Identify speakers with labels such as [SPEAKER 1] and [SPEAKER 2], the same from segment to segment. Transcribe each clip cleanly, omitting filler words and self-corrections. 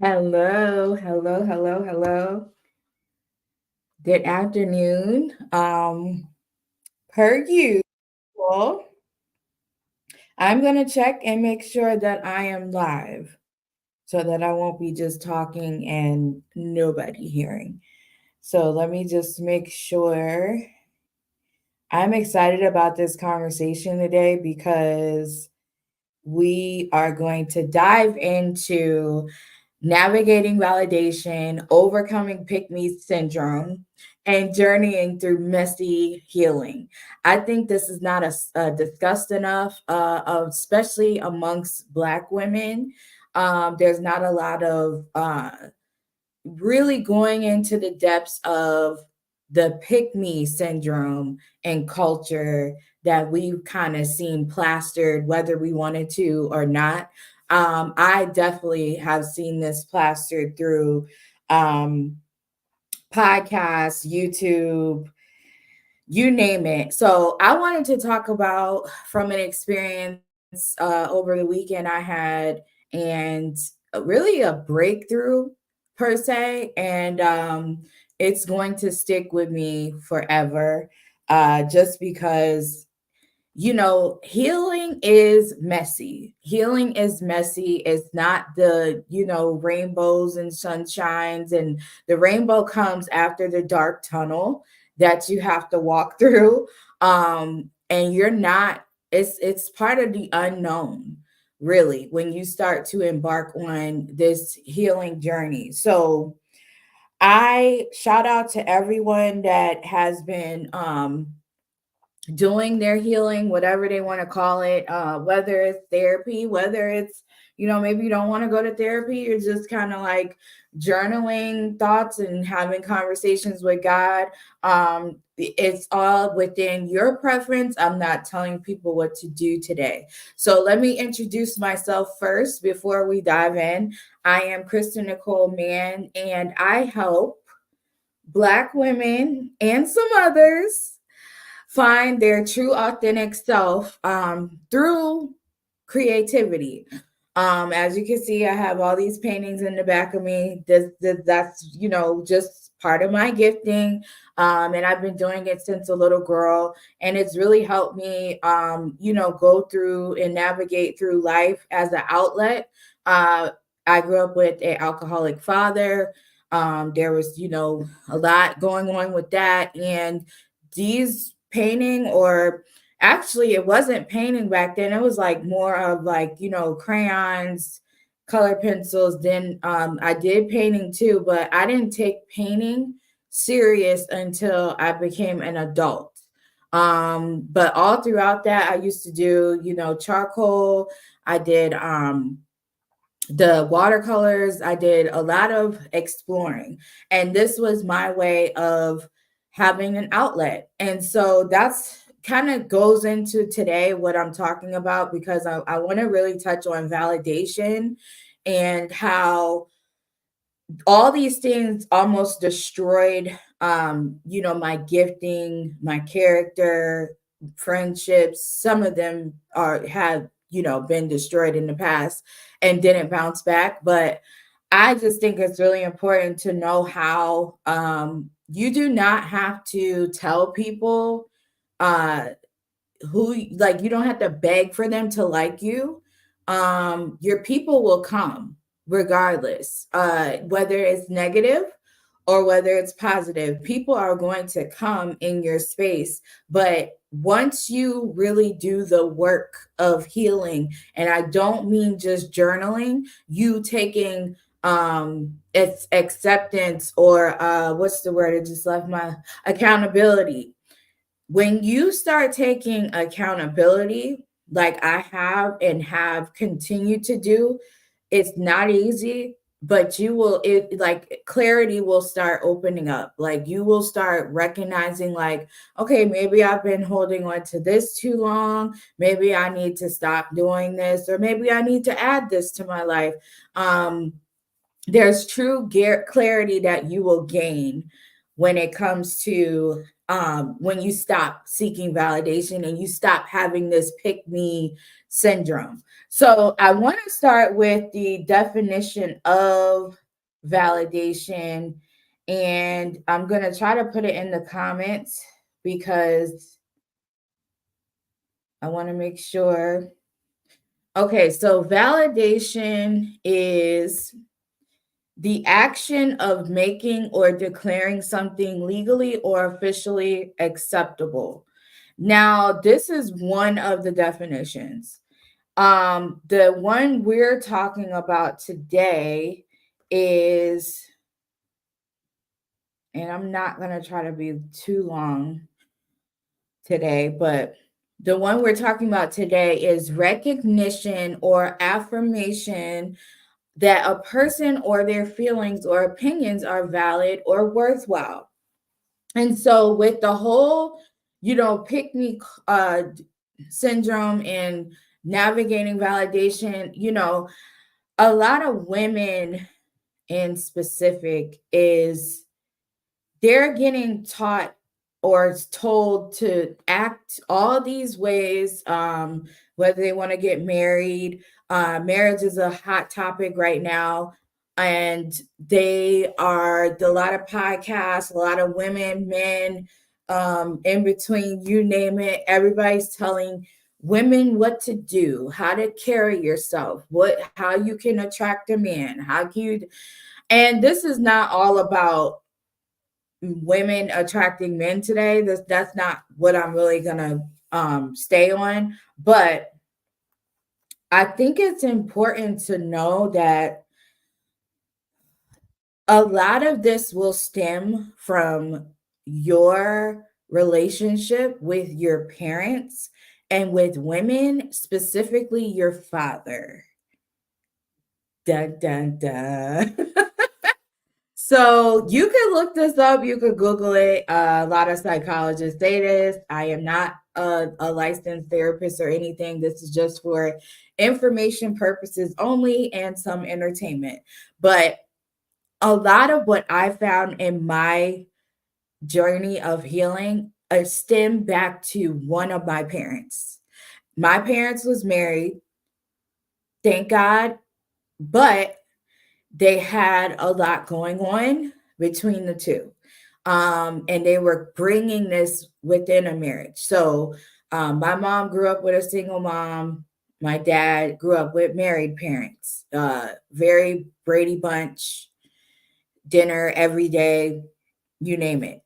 [SPEAKER 1] Hello, hello, hello, hello. Good afternoon. Per usual, I'm gonna check and make sure that I am live so that I won't be just talking and nobody hearing. So let me just make sure. I'm excited about this conversation today because we are going to dive into navigating validation, overcoming pick me syndrome, and journeying through messy healing. I think this is not discussed enough, especially amongst Black women. There's not a lot of really going into the depths of the pick me syndrome and culture that we've kind of seen plastered, whether we wanted to or not. I definitely have seen this plastered through um, podcasts, YouTube, you name it. So I wanted to talk about from an experience over the weekend I had, and really a breakthrough per se, and it's going to stick with me forever, just because healing is messy. Healing is messy. It's not the, rainbows and sunshines, and the rainbow comes after the dark tunnel that you have to walk through. And you're not, it's part of the unknown, really, when you start to embark on this healing journey. So I shout out to everyone that has been doing their healing, whatever they want to call it, whether it's therapy, whether it's, maybe you don't want to go to therapy, you're just kind of like journaling thoughts and having conversations with God. It's all within your preference. I'm not telling people what to do today. So let me introduce myself first before we dive in. I am Kristen Nicole Mann, and I help Black women and some others find their true authentic self through creativity. As you can see, I have all these paintings in the back of me. That's just part of my gifting, and I've been doing it since a little girl, and it's really helped me, go through and navigate through life as an outlet. I grew up with an alcoholic father. There was, a lot going on with that, and these painting, or actually it wasn't painting back then, it was like more of like, crayons, color pencils. Then I did painting too, but I didn't take painting serious until I became an adult. But all throughout that, I used to do, charcoal. I did the watercolors. I did a lot of exploring, and this was my way of having an outlet. And so that's kind of goes into today what I'm talking about, because I want to really touch on validation and how all these things almost destroyed my gifting, my character, friendships. Some of them are have been destroyed in the past and didn't bounce back. But I just think it's really important to know how you do not have to tell people uh like, you don't have to beg for them to like you. Your people will come regardless, whether it's negative or whether it's positive. People are going to come in your space. But once you really do the work of healing, and I don't mean just journaling, you taking it's acceptance, or what's the word, it just left my, accountability. When you start taking accountability, like I have and have continued to do, it's not easy, but you will, it like clarity will start opening up. Like you will start recognizing, like, okay, maybe I've been holding on to this too long. Maybe I need to stop doing this, or maybe I need to add this to my life. Um, there's true clarity that you will gain when it comes to when you stop seeking validation and you stop having this pick me syndrome. So I want to start with the definition of validation, and I'm going to try to put it in the comments because I want to make sure. Okay, so validation is the action of making or declaring something legally or officially acceptable. Now, this is one of the definitions. The one we're talking about today is, and I'm not going to try to be too long today, but the one we're talking about today is recognition or affirmation that a person or their feelings or opinions are valid or worthwhile. And so with the whole, pick me syndrome and navigating validation, a lot of women in specific is they're getting taught or told to act all these ways, whether they want to get married. Marriage is a hot topic right now. And they are a lot of podcasts, a lot of women, men, in between, you name it. Everybody's telling women what to do, how to carry yourself, how you can attract a man, how can you, and this is not all about women attracting men today. That's not what I'm really gonna stay on. But I think it's important to know that a lot of this will stem from your relationship with your parents and with women, specifically your father. Dun dun dun. So you can look this up. You could Google it. A lot of psychologists say this. I am not a licensed therapist or anything. This is just for information purposes only and some entertainment. But a lot of what I found in my journey of healing stem back to one of my parents. My parents was married, thank God, but they had a lot going on between the two. And they were bringing this within a marriage. So my mom grew up with a single mom. My dad grew up with married parents. Very Brady Bunch, dinner every day, you name it.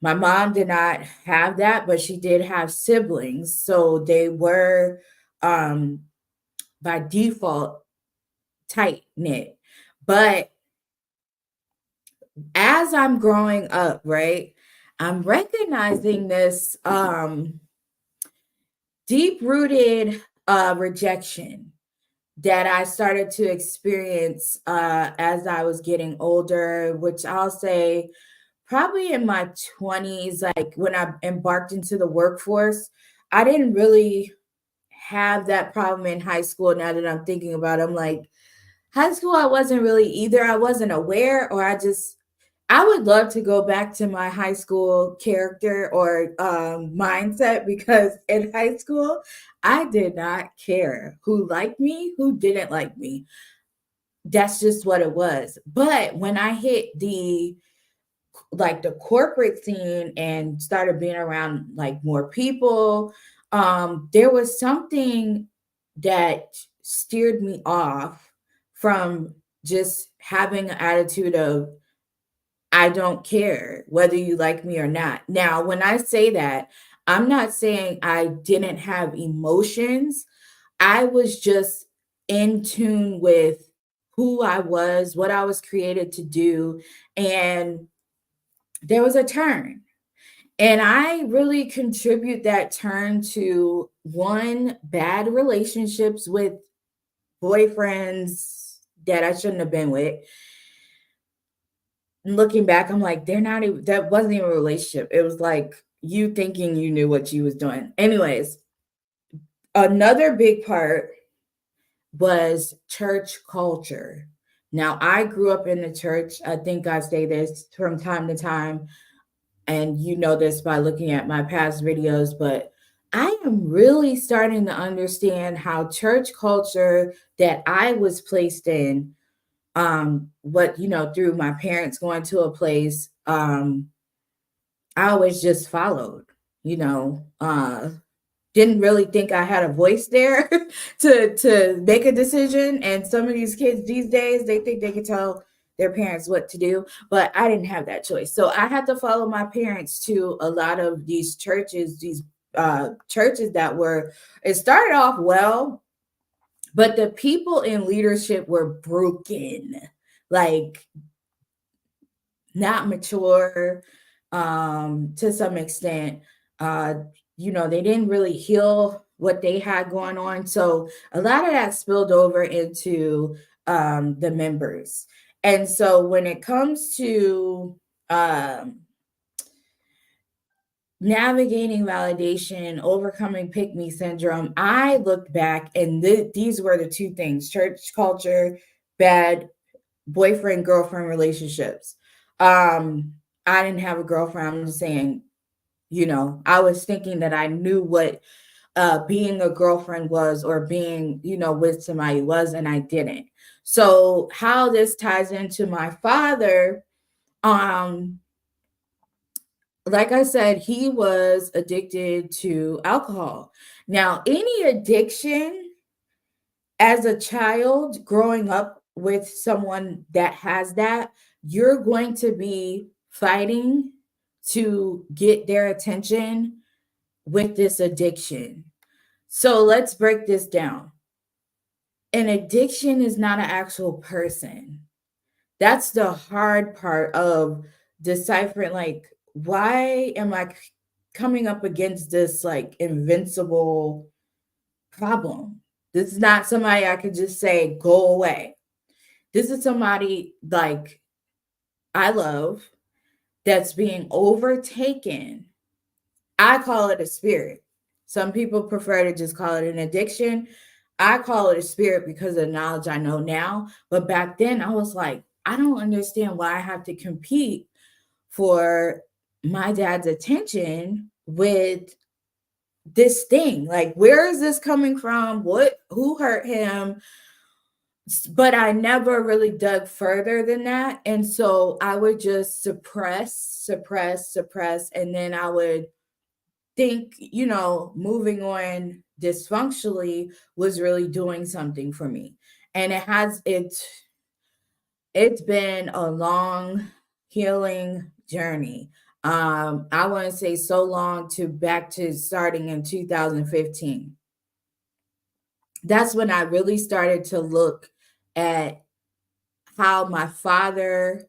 [SPEAKER 1] My mom did not have that, but she did have siblings. So they were, by default, tight knit. But as I'm growing up, right, I'm recognizing this deep rooted rejection that I started to experience as I was getting older, which I'll say probably in my 20s, like when I embarked into the workforce. I didn't really have that problem in high school. Now that I'm thinking about it, I'm like, high school, I wasn't really either. I wasn't aware, or I would love to go back to my high school character or mindset, because in high school, I did not care who liked me, who didn't like me. That's just what it was. But when I hit the corporate scene and started being around like more people, there was something that steered me off from just having an attitude of I don't care whether you like me or not. Now, when I say that, I'm not saying I didn't have emotions. I was just in tune with who I was, what I was created to do. And there was a turn. And I really contribute that turn to one, bad relationships with boyfriends that I shouldn't have been with. Looking back, I'm like, they're not even, that wasn't even a relationship. It was like you thinking you knew what you was doing. Anyways, another big part was church culture. Now, I grew up in the church. I think I say this from time to time. and you know this by looking at my past videos, but I am really starting to understand how church culture that I was placed in, what, through my parents going to a place, I always just followed, you know, didn't really think I had a voice there to make a decision. And some of these kids these days, they think they can tell their parents what to do, but I didn't have that choice. So I had to follow my parents to a lot of these churches, these churches that were, it started off well, but the people in leadership were broken, like not mature, to some extent. uh they didn't really heal what they had going on, so a lot of that spilled over into the members. And so when it comes to um navigating validation, overcoming pick me syndrome, I looked back and these were the two things: church culture, bad boyfriend girlfriend relationships. I didn't have a girlfriend. I'm just saying, I was thinking that I knew what being a girlfriend was, or being, with somebody was, and I didn't. So how this ties into my father, um, like I said, he was addicted to alcohol. Now, any addiction as a child growing up with someone that has that, you're going to be fighting to get their attention with this addiction. So let's break this down. An addiction is not an actual person. That's the hard part of deciphering, like, why am I coming up against this like invincible problem? This is not somebody I could just say, go away. This is somebody like I love that's being overtaken. I call it a spirit. Some people prefer to just call it an addiction. I call it a spirit because of the knowledge I know now. But back then, I was like, I don't understand why I have to compete for my dad's attention with this thing. Like, where is this coming from? Who hurt him? But I never really dug further than that. And so I would just suppress. And then I would think, moving on dysfunctionally was really doing something for me. And it's been a long healing journey. I want to say so long to back to starting in 2015. That's when I really started to look at how my father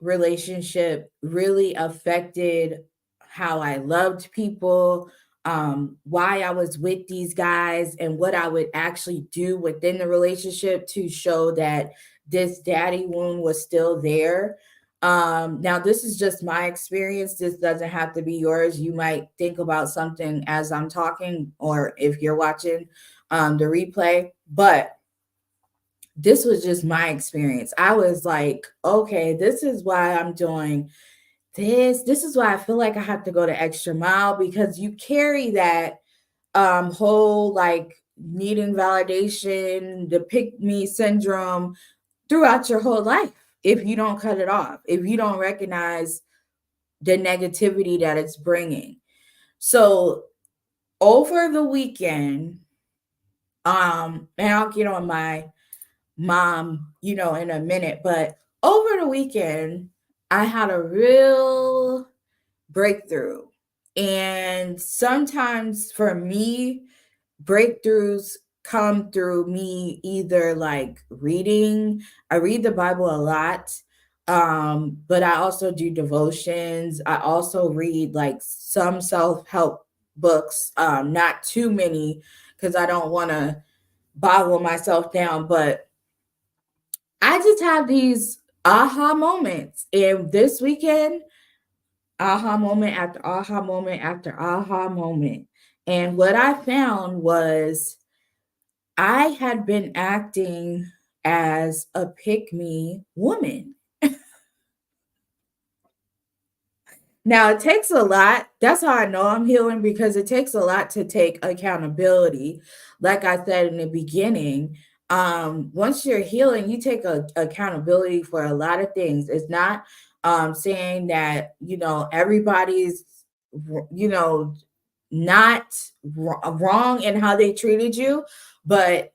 [SPEAKER 1] relationship really affected how I loved people, why I was with these guys, and what I would actually do within the relationship to show that this daddy wound was still there. Now, this is just my experience. This doesn't have to be yours. You might think about something as I'm talking, or if you're watching the replay, but this was just my experience. I was like, okay, this is why I'm doing this. This is why I feel like I have to go the extra mile, because you carry that whole like needing validation, the pick me syndrome throughout your whole life if you don't cut it off, if you don't recognize the negativity that it's bringing. So over the weekend, and I'll get on my mom, in a minute. But over the weekend, I had a real breakthrough. And sometimes for me, breakthroughs come through me either like reading. I read the Bible a lot. But I also do devotions. I also read like some self-help books, not too many because I don't want to boggle myself down, but I just have these aha moments. And this weekend, aha moment after aha moment after aha moment. And what I found was I had been acting as a pick me woman. Now it takes a lot. That's how I know I'm healing, because it takes a lot to take accountability. Like I said in the beginning, once you're healing, you take accountability for a lot of things. It's not saying that, everybody's, you know, not wrong in how they treated you, but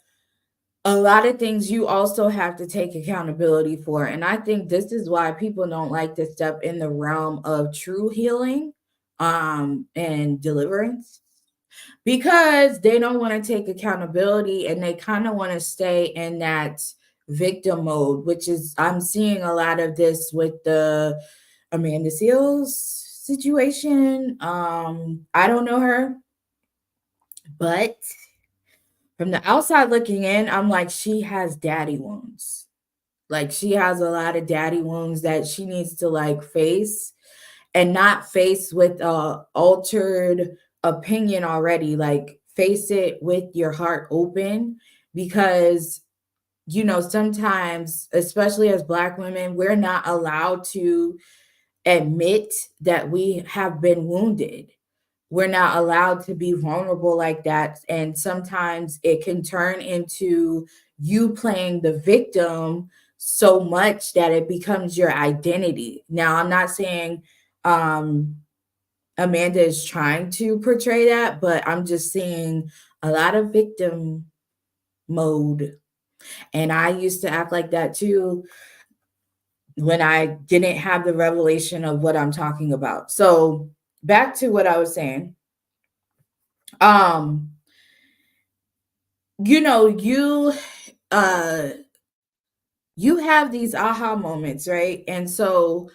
[SPEAKER 1] a lot of things you also have to take accountability for. And I think this is why people don't like to step in the realm of true healing and deliverance, because they don't want to take accountability, and they kind of want to stay in that victim mode, which is, I'm seeing a lot of this with the Amanda Seals situation. I don't know her, but from the outside looking in, I'm like, she has daddy wounds. Like, she has a lot of daddy wounds that she needs to like face, and not face with a altered opinion already. Like, face it with your heart open, because sometimes, especially as Black women, we're not allowed to admit that we have been wounded. We're not allowed to be vulnerable like that. And sometimes it can turn into you playing the victim so much that it becomes your identity. Now, I'm not saying um, Amanda is trying to portray that, but I'm just seeing a lot of victim mode. And I used to act like that too when I didn't have the revelation of what I'm talking about. So, back to what I was saying. Um, you know, uh you have these aha moments, right? And so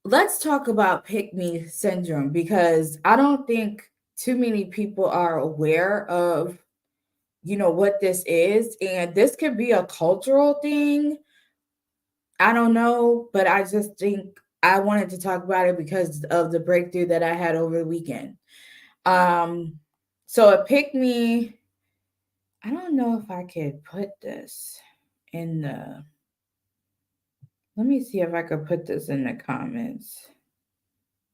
[SPEAKER 1] let's talk about pick me syndrome, because I don't think too many people are aware of what this is, and this could be a cultural thing. I don't know, but I just think I wanted to talk about it because of the breakthrough that I had over the weekend. Um so a pick me, I don't know if I could put this in the, let me see if I could put this in the comments.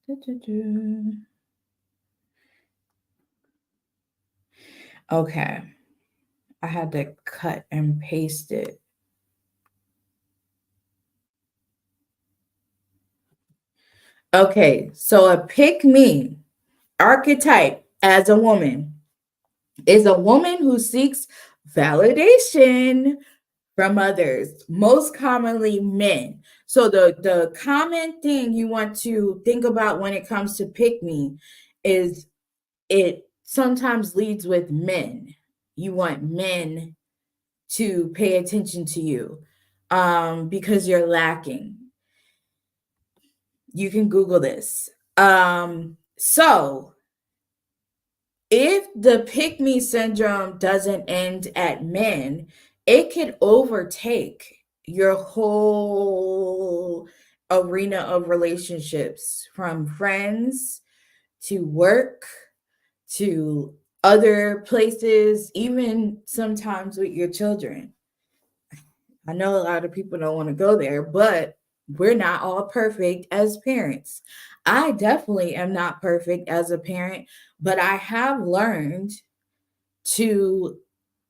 [SPEAKER 1] Du-du-du. Okay. I had to cut and paste it. Okay. So a pick me archetype as a woman is a woman who seeks validation from others, most commonly men. So the common thing you want to think about when it comes to pick me is it sometimes leads with men. You want men to pay attention to you because you're lacking. You can Google this. So if the pick me syndrome doesn't end at men, it could overtake your whole arena of relationships, from friends to work to other places, even sometimes with your children. I know a lot of people don't want to go there, but we're not all perfect as parents. I definitely am not perfect as a parent, but I have learned to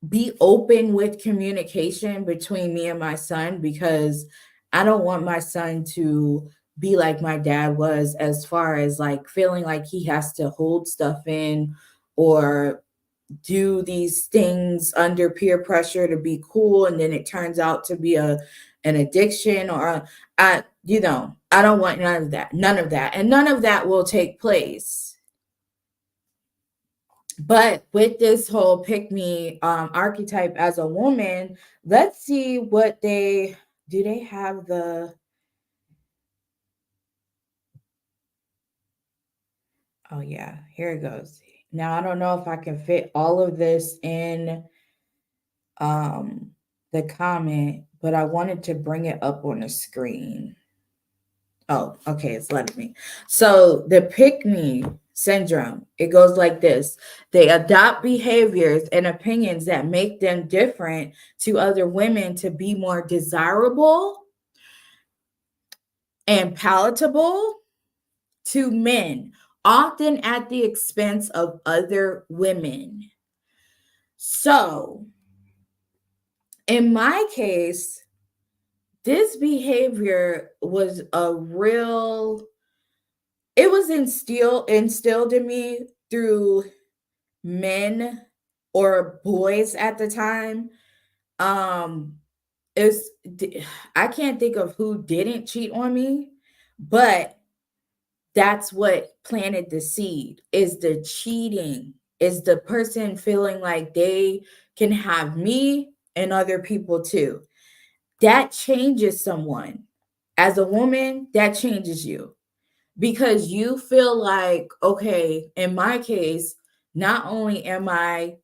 [SPEAKER 1] be open with communication between me and my son, because I don't want my son to be like my dad was, as far as like feeling like he has to hold stuff in or do these things under peer pressure to be cool, and then it turns out to be an addiction, or I don't want none of that, and none of that will take place. But with this whole pick me archetype as a woman, let's see what they have the, oh yeah, here it goes. Now I don't know if I can fit all of this in um the comment, but I wanted to bring it up on the screen. Oh, okay, it's letting me. So the pick me syndrome, it goes like this. They adopt behaviors and opinions that make them different to other women to be more desirable and palatable. to men, often at the expense of other women. So, in my case, this behavior was a real, it was instilled in me through men or boys at the time. Um it's I can't think of who didn't cheat on me, but that's what planted the seed, is the cheating, is the person feeling like they can have me and other people too. That changes someone. As a woman, that changes you because you feel like, okay, in my case, not only am I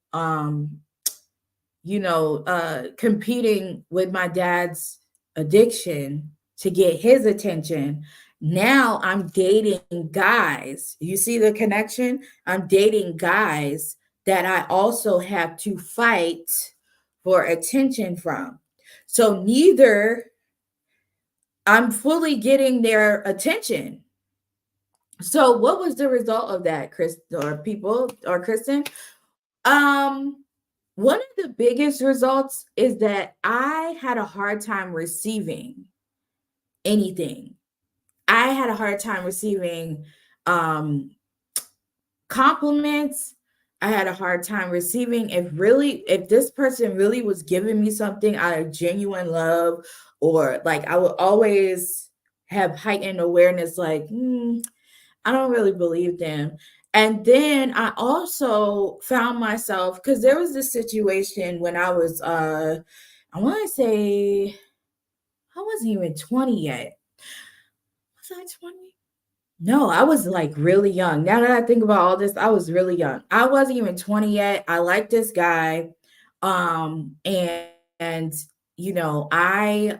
[SPEAKER 1] competing with my dad's addiction to get his attention. Now I'm dating guys. You see the connection? I'm dating guys that I also have to fight for attention from. So neither I'm fully getting their attention. So what was the result of that, Chris, or people, or Kristen? Um, One of the biggest results is that I had a hard time receiving anything. I had a hard time receiving um, compliments. I had a hard time receiving if this person really was giving me something out of genuine love, or like I would always have heightened awareness, like, I don't really believe them. And then I also found myself, because there was this situation when I was I want to say I wasn't even 20 yet. Was I 20? No, I was like really young. Now that I think about all this, I was really young. I wasn't even 20 yet. I liked this guy. And I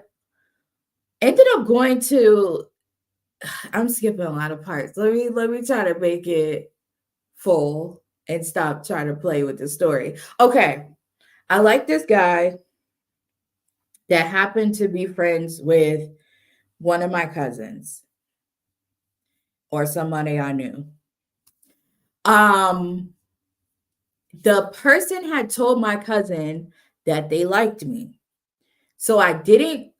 [SPEAKER 1] ended up going to I'm skipping a lot of parts. Let me try to make it full and stop trying to play with the story. Okay. I like this guy that happened to be friends with one of my cousins or somebody I knew. Um, the person had told my cousin that they liked me. So I didn't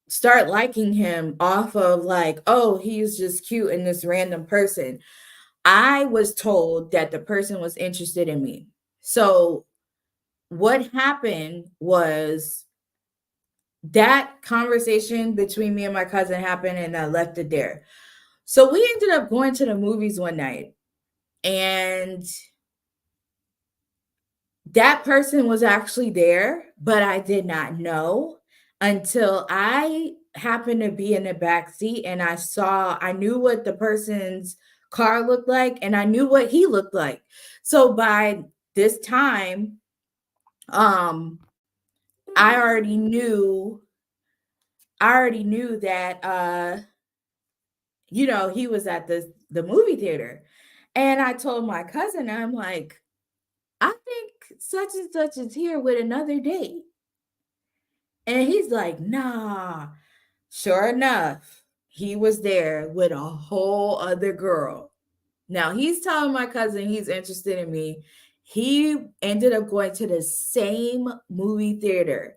[SPEAKER 1] start liking him off of like, oh, he's just cute and this random person. I was told that the person was interested in me. So what happened was that conversation between me and my cousin happened, and I left it there. So we ended up going to the movies one night, and that person was actually there, but I did not know until I happened to be in the back seat and I knew what the person's car looked like and I knew what he looked like. So by this time, um, I already knew that he was at the movie theater. And I told my cousin, I'm like, I think such and such is here with another date. And he's like, nah. Sure enough, he was there with a whole other girl. Now he's telling my cousin he's interested in me. He ended up going to the same movie theater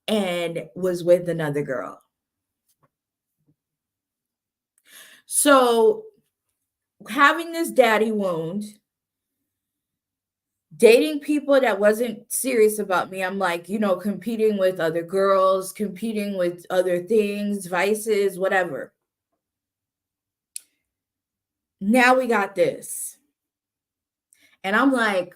[SPEAKER 1] and was with another girl. So having this daddy wound, dating people that wasn't serious about me, I'm like, competing with other girls, competing with other things, vices, whatever. Now we got this. And I'm like,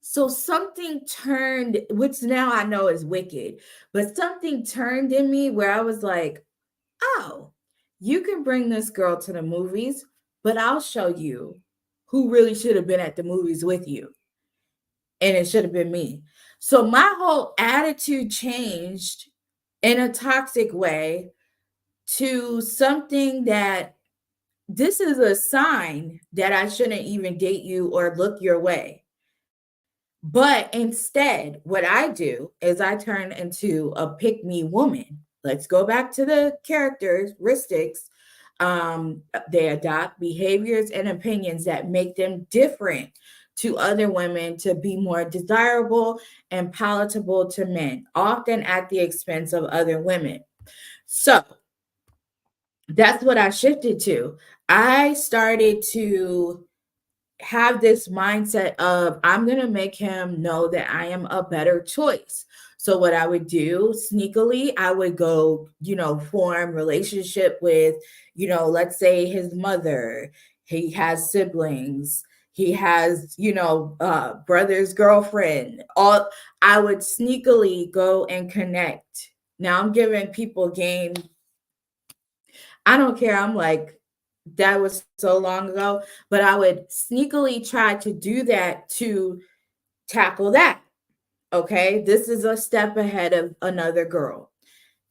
[SPEAKER 1] so something turned, which now I know is wicked, but something turned in me where I was like, oh, you can bring this girl to the movies, but I'll show you who really should have been at the movies with you. And it should have been me. So my whole attitude changed in a toxic way to something that this is a sign that I shouldn't even date you or look your way. But instead, what I do is I turn into a pick me woman. Let's go back to the characteristics. They adopt behaviors and opinions that make them different to other women to be more desirable and palatable to men, often at the expense of other women. So that's what I shifted to. I started to have this mindset of I'm going to make him know that I am a better choice. So what I would do sneakily, I would go, form relationship with, let's say his mother. He has siblings. He has, brother's girlfriend. All I would sneakily go and connect. Now I'm giving people game. I don't care. I'm like, that was so long ago, but I would sneakily try to do that to tackle that. Okay. This is a step ahead of another girl.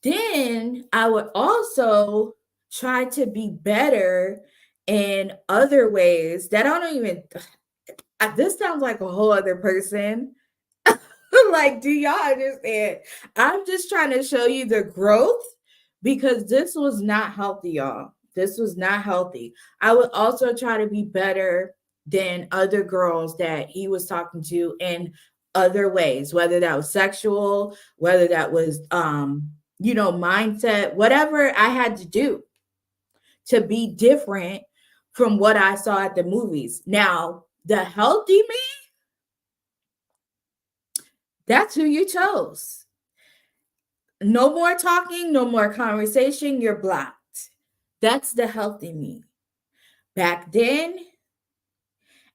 [SPEAKER 1] Then I would also try to be better in other ways that I don't even, this sounds like a whole other person. Like, do y'all understand? I'm just trying to show you the growth because this was not healthy, y'all. This was not healthy. I would also try to be better than other girls that he was talking to in other ways, whether that was sexual, whether that was mindset, whatever I had to do to be different from what I saw at the movies. Now, the healthy me, that's who you chose. No more talking, no more conversation, you're blocked. That's the healthy me. Back then,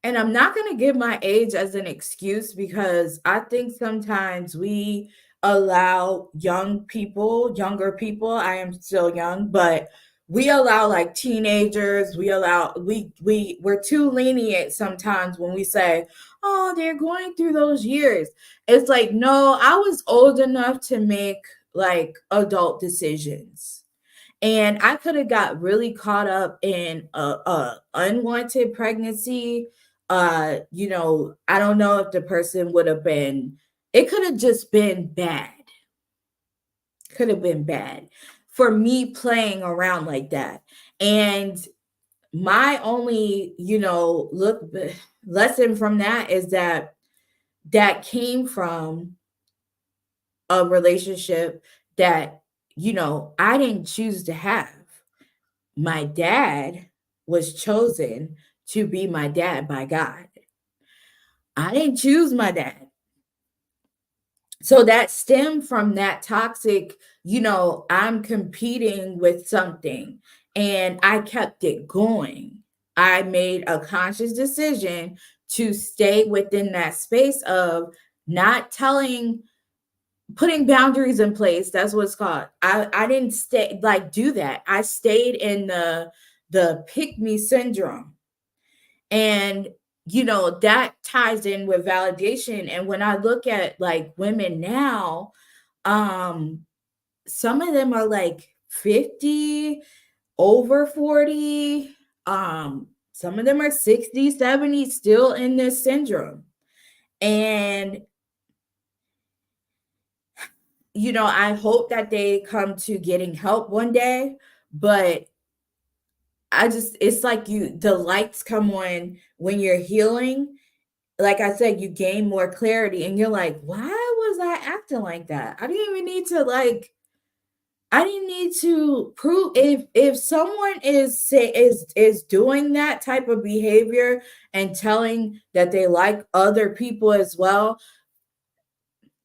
[SPEAKER 1] and I'm not going to give my age as an excuse because I think sometimes we allow younger people, I am still young, but we allow like teenagers, we're too lenient sometimes when we say, "Oh, they're going through those years." It's like, "No, I was old enough to make like adult decisions." And I could have got really caught up in a unwanted pregnancy. I don't know if the person would have been, it could have just been bad. Could have been bad for me playing around like that. And my only, lesson from that is that came from a relationship that, I didn't choose to have. My dad was chosen to be my dad by God. I didn't choose my dad. So that stemmed from that toxic, I'm competing with something and I kept it going. I made a conscious decision to stay within that space of not telling, putting boundaries in place. That's what it's called. I didn't stay like do that. I stayed in the pick me syndrome. And that ties in with validation. And when I look at like women now, um some of them are like 50, over 40, some of them are 60, 70, still in this syndrome. And I hope that they come to getting help one day, but it's like the lights come on when you're healing. Like I said, you gain more clarity and you're like, why was I acting like that? I didn't need to prove if someone is doing that type of behavior and telling that they like other people as well,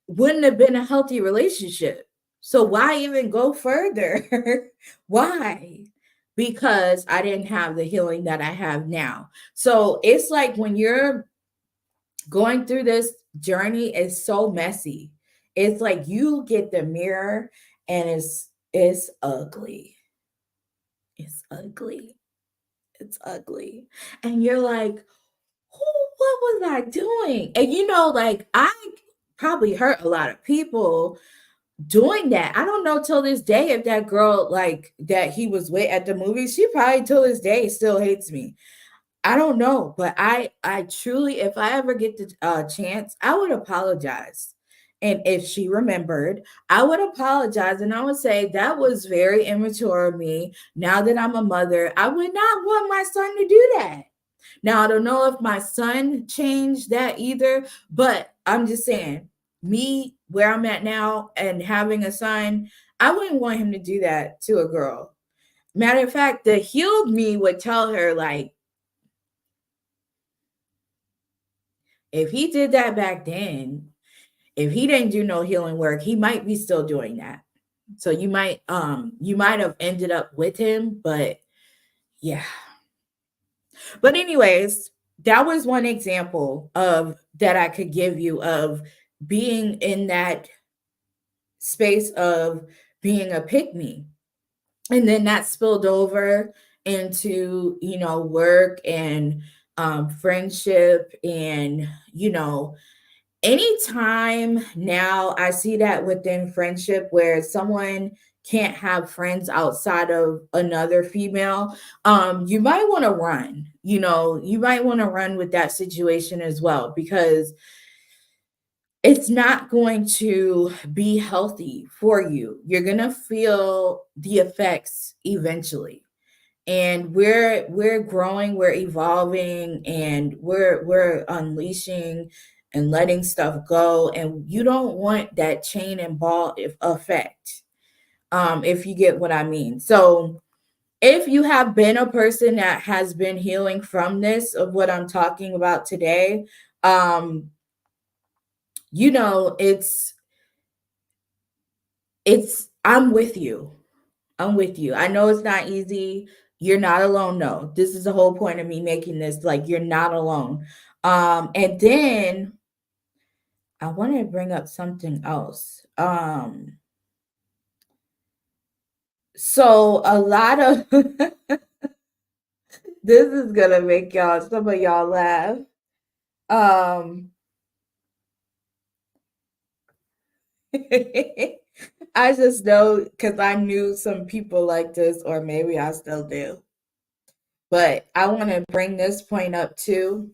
[SPEAKER 1] wouldn't have been a healthy relationship. So why even go further? Why? Because I didn't have the healing that I have now. So it's like when you're going through this journey is so messy. It's like you get the mirror and it's ugly. It's ugly. It's ugly. And you're like, what was I doing? And like I probably hurt a lot of people doing that. I don't know till this day if that girl like that he was with at the movie, she probably till this day still hates me. I don't know, but I truly, if I ever get the chance, I would apologize And if she remembered, I would apologize and I would say that was very immature of me. Now that I'm a mother, I would not want my son to do that. Now, I don't know if my son changed that either, but I'm just saying, me where I'm at now and having a son, I wouldn't want him to do that to a girl. Matter of fact, the healed me would tell her, like, if he did that back then, if he didn't do no healing work, he might be still doing that. So you might have ended up with him, but yeah. But anyways, that was one example of that I could give you of being in that space of being a pick me. And then that spilled over into, work and friendship and, anytime now I see that within friendship where someone can't have friends outside of another female, you might want to run. You might want to run with that situation as well, because it's not going to be healthy for you. You're going to feel the effects eventually. And we're growing, we're evolving, and we're unleashing and letting stuff go, and you don't want that chain and ball effect, if you get what I mean. So if you have been a person that has been healing from this of what I'm talking about today, um it's I'm with you. I'm with you. I know it's not easy. You're not alone. No, this is the whole point of me making this. Like, you're not alone. And then I want to bring up something else. So a lot of this is gonna make some of y'all laugh. Um, I just know because I knew some people like this, or maybe I still do. But I want to bring this point up too.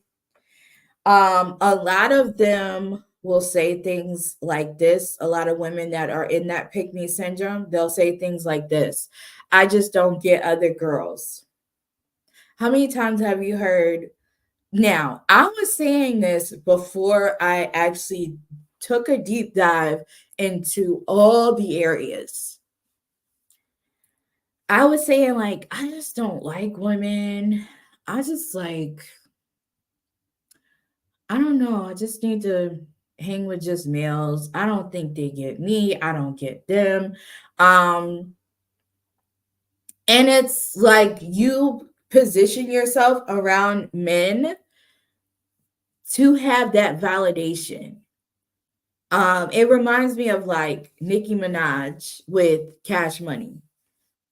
[SPEAKER 1] A lot of them will say things like this. A lot of women that are in that pick me syndrome, they'll say things like this: I just don't get other girls. How many times have you heard? Now, I was saying this before I actually took a deep dive into all the areas. I was saying, like, I just don't like women. I just like, I don't know. I just need to hang with just males. I don't think they get me. I don't get them. Um, and it's like you position yourself around men to have that validation. It reminds me of like Nicki Minaj with Cash Money.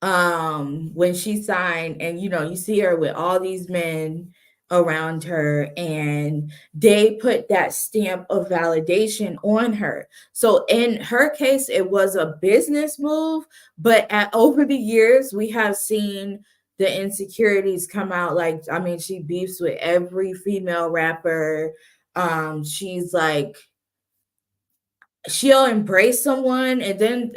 [SPEAKER 1] When she signed, and you see her with all these men around her, and they put that stamp of validation on her. So in her case, it was a business move, but over the years we have seen the insecurities come out. Like, I mean, she beefs with every female rapper. She's like, she'll embrace someone and then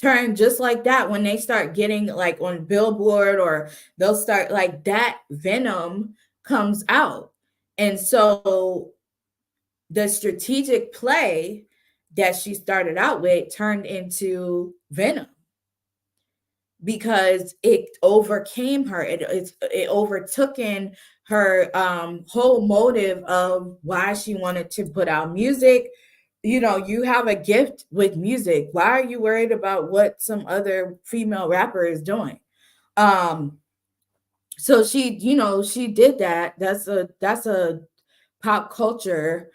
[SPEAKER 1] turn just like that when they start getting like on Billboard, or they'll start like that venom comes out. And so the strategic play that she started out with turned into venom because it overcame her. It overtook in her whole motive of why she wanted to put out music. You have a gift with music. Why are you worried about what some other female rapper is doing? Um, so she did that. That's a pop culture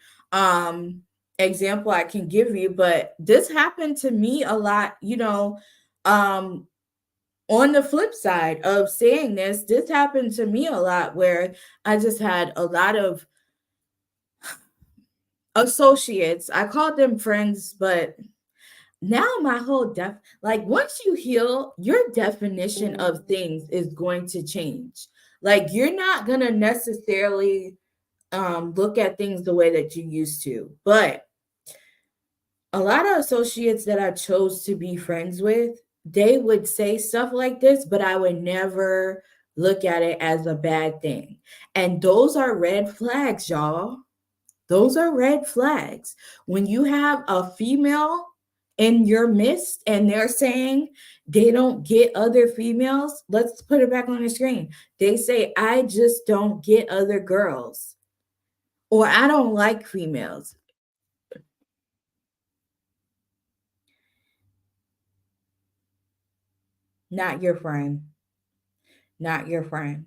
[SPEAKER 1] example I can give you, but this happened to me a lot, um on the flip side of saying this happened to me a lot where I just had a lot of associates. I called them friends, but now my whole like, once you heal, your definition of things is going to change. Like, you're not going to necessarily look at things the way that you used to. But a lot of associates that I chose to be friends with, they would say stuff like this, but I would never look at it as a bad thing. And those are red flags, y'all. Those are red flags. When you have a female in your midst and they're saying they don't get other females, let's put it back on the screen. They say, I just don't get other girls, or I don't like females. Not your friend. Not your friend.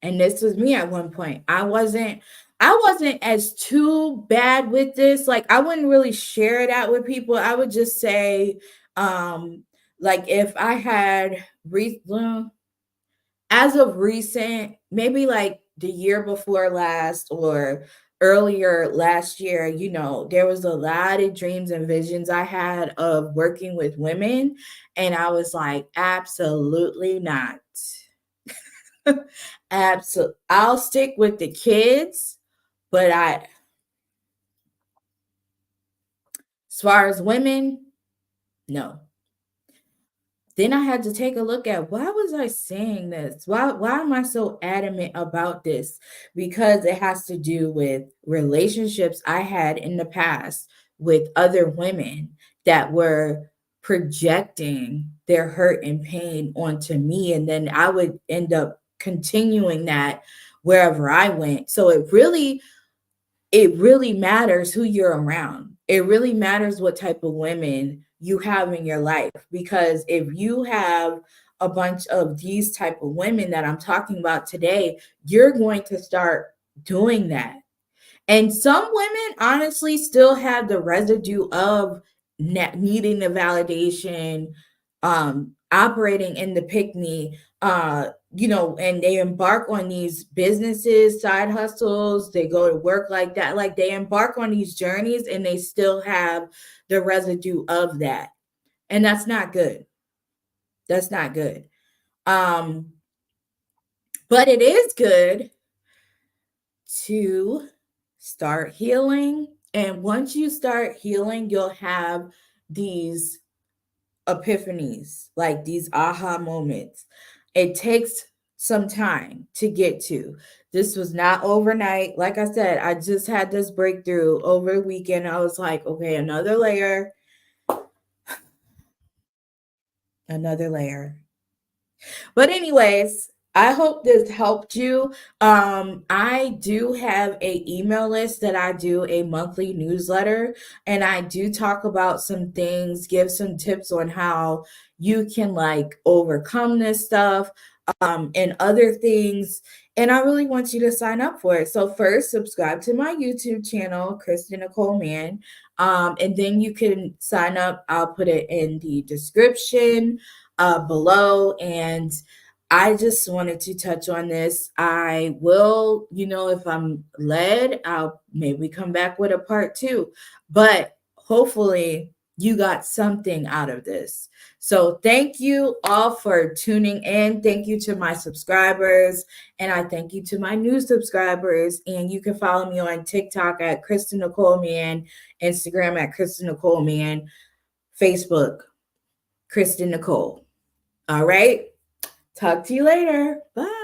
[SPEAKER 1] And this was me at one point. I wasn't as too bad with this. Like, I wouldn't really share that with people. I would just say, um like, if I had as of recent, maybe like the year before last or earlier last year, there was a lot of dreams and visions I had of working with women, and I was like, absolutely not. Absolutely. I'll stick with the kids, but as far as women, no. Then I had to take a look at, why was I saying this? Why am I so adamant about this? Because it has to do with relationships I had in the past with other women that were projecting their hurt and pain onto me, and then I would end up continuing that wherever I went. So it really matters who you're around. It really matters what type of women you have in your life, because if you have a bunch of these type of women that I'm talking about today, you're going to start doing that. And some women honestly still have the residue of needing the validation, operating in the pick me, and they embark on these businesses, side hustles, they go to work like that. Like, they embark on these journeys and they still have the residue of that. And that's not good. That's not good. Um, but it is good to start healing. And once you start healing, you'll have these epiphanies, like these aha moments. It takes some time to get to. This was not overnight. Like I said, I just had this breakthrough over the weekend. I was like, okay, another layer, another layer. But anyways, I hope this helped you. I do have a email list that I do a monthly newsletter, and I do talk about some things, give some tips on how you can like overcome this stuff, and other things. And I really want you to sign up for it. So first, subscribe to my YouTube channel, Kristen Nicole Mann. And then you can sign up. I'll put it in the description below. And I just wanted to touch on this. I will, if I'm led, I'll maybe come back with a part two. But hopefully, you got something out of this. So thank you all for tuning in. Thank you to my subscribers, and I thank you to my new subscribers. And you can follow me on TikTok at Kristen Nicole Mann, Instagram at Kristen Nicole Mann, Facebook, Kristen Nicole. All right. Talk to you later. Bye.